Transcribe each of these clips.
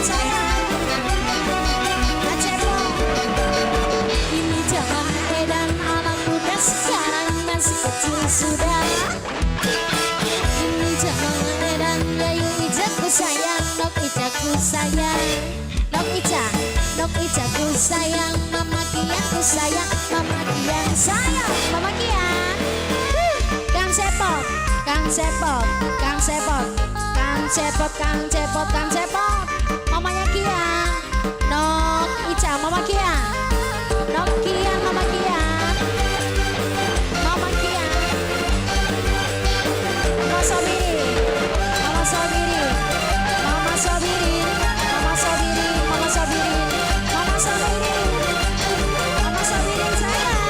sayang. Acepong. Ini zaman edan anak muda sekarang masih kecil sudah. Ini zaman edan gayu ijaku sayang, nok ijaku sayang. Nok ijaku sayang, mama kianku sayang, mama kian sayang, mama kian. Kang Cepot, Kang Cepot, Kang Cepot, Kang Cepot, Kang Cepot, Kang Cepot. Mamanya Kian, Nok Ica, mama Kian, Nok Kian, mama Kian, mama Kian, mama Sobiri, mama Sobiri, mama Sobiri, mama Sobiri, mama Sobiri, mama Sobiri, mama Sobiri sayang.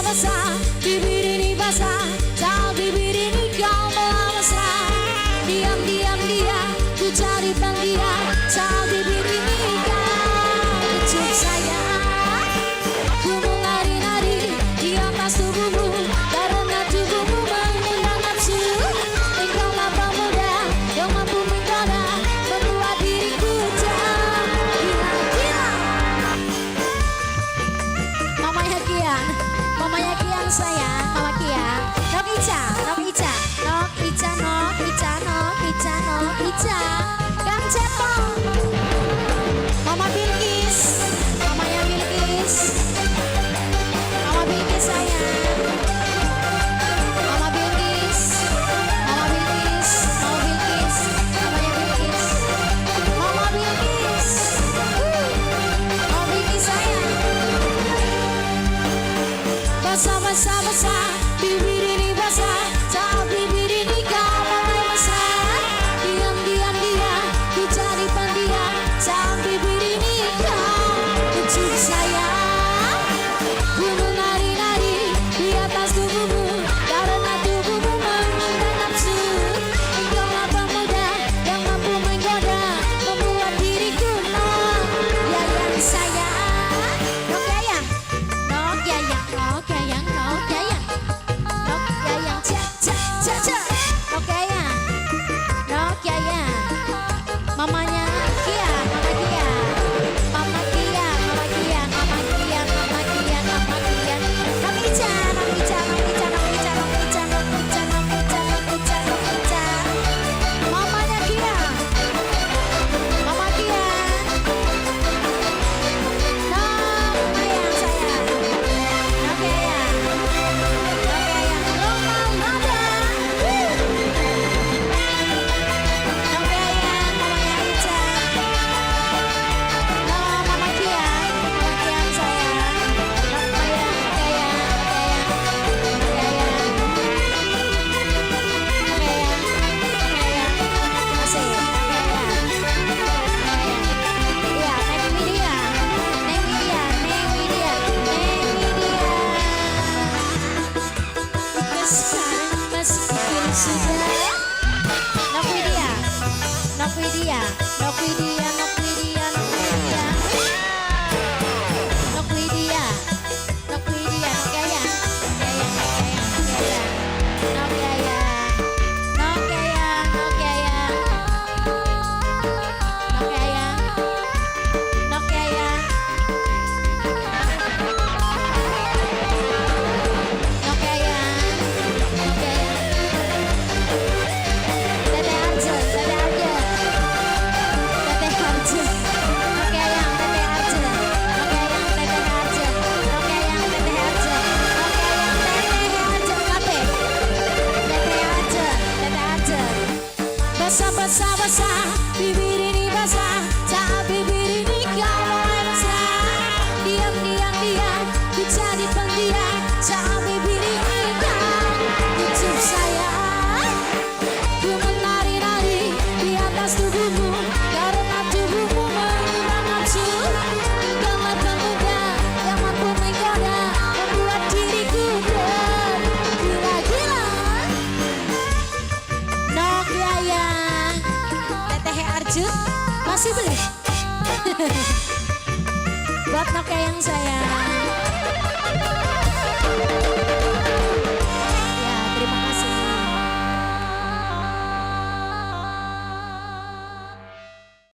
Basah, bibir ini basah, jauh bibir ini kau mesra. Diam, ku carikan dia, jauh bibir ini kau kecup sayang. Ku menari-nari di atas tubuhmu, karena tubuhmu mengundang nafsu. Engkaulah pemuda yang mampu menggoda, membuat diriku jam gila-gila. Mamanya Kian, mamanya Kian sayang, mama Kian. Nok Ica, Nok Ica, Nok Ica, Nok Ica, Nok Ica, Nok Ica. Kang Cepong, mama Bilkis, mamanya Bilkis, mama Bilkis sayang, mama Bilkis, mama Bilkis, mama Bilkis, mamanya Bilkis, mama Bilkis, mama Bilkis sayang. Basah, bibir ini basah, jauh bibir ini kau mulai mesra. Diam, ku carikan dia, jauh bibir ini kau kecup sayang. Ku menari-nari di atas tubuhmu, karena tubuhmu mengundang nafsu. Engkaulah pemuda yang mampu menggoda, membuat diriku nok yayang sayang. Nok yayang, nok yayang, nok yayang, nok yayang, nok yayang, ca. Nok yayang, nok yayang. Mamanya Kian, mama Kian, mama Kian, mama Kian, mama Kian, mama Kian, mama Kian. Nok Ica, Nok Ica, Nok Ica, Nok Ica, Nok Ica, Nok Ica, Nok Ica, Nok Ica, Nok Ica. Mamanya Kian, mama Kian. Nok Yayang sayang, Nok Yayang, Nok Yayang. Rumah Mada. Nok Yayang, mamanya Ica. Nok mama Kian, mama Kian sayang. Nok Yayang, Nok Yayang, Nok Yayang, Nok Yayang, Nok Yayang. Masih, Nok Yayang, Nok Yayang. Iya, Neng Widya, Neng Widya, Neng Widya, Neng Widya. Sekarang masih kecil sudah. Nok Widya, Nok Widya, Nok Widya, Nok Widya, Nok Widya. Nok Widya, Nok Widya, Nok Yayang, Nok Yayang, Nok Yayang, Nok Yayang, Nok Yayang, Nok Yayang, Nok Yayang, Nok Yayang, Nok Yayang. Teteh Arjun, Teteh Arjun, Teteh Arjun, Nok Yayang, Teteh Arjun, Nok Yayang, Teteh Arjun, Nok Yayang, Teteh Arjun, Nok Yayang, Teteh Arjun, kabeh. Teteh Arjun, Teteh Arjun. Basah, bibir ini basah, jauh bibir ini kau mulai mesra. Diam, ku carikan dia, jauh bibir ini kau kecup sayang. Ku menari-nari di atas tubuhmu, karena tubuhmu mengundang nafsu. Engkaulah pemuda yang mampu menggoda, membuat diriku gila-gila. Nok Yayang, Teteh Arjun masih beli. Buat Nok Yayang saya.